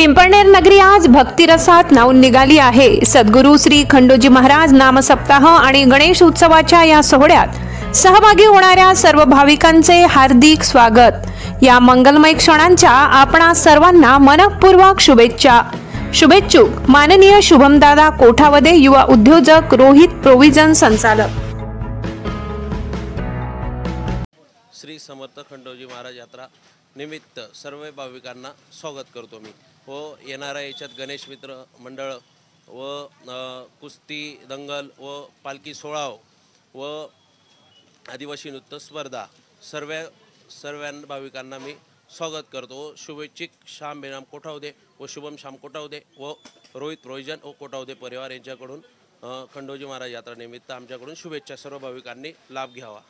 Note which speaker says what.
Speaker 1: पिंपळनेर नगरी आज भक्तिरसात न्हाऊन निघाली आहे। सद्गुरू श्री खंडोजी महाराज नाम सप्ताह आणि गणेश उत्सवाच्या या सोहळ्यात सहभागी होणाऱ्या सर्व भाविकांचे हार्दिक स्वागत। या मंगलमय क्षणांच्या आपणा सर्वांना मनपूर्वक शुभेच्छा। शुभेच्छुक माननीय शुभमदादा कोठावदे, युवा उद्योजक, रोहित प्रोव्हिजन संचालक।
Speaker 2: श्री समर्थ खंडोजी महाराज यात्रा निमित्त सर्व भाविकांना स्वागत करतो मी व येणाऱ्या याच्यात गणेश मित्र मंडळ व कुस्ती दंगल व पालखी सोहळा व आदिवासी नृत्य स्पर्धा सर्व भाविकांना मी स्वागत करतो। शुभेच्छुक श्याम बेनाम कोठावदे व शुभम श्याम कोठावदे व रोहित प्रोव्हिजन व कोठावदे परिवार यांच्याकडून खंडोजी महाराज यात्रा निमित्त आमच्याकडून शुभेच्छा। सर्व भाविकांनी लाभ घ्यावा।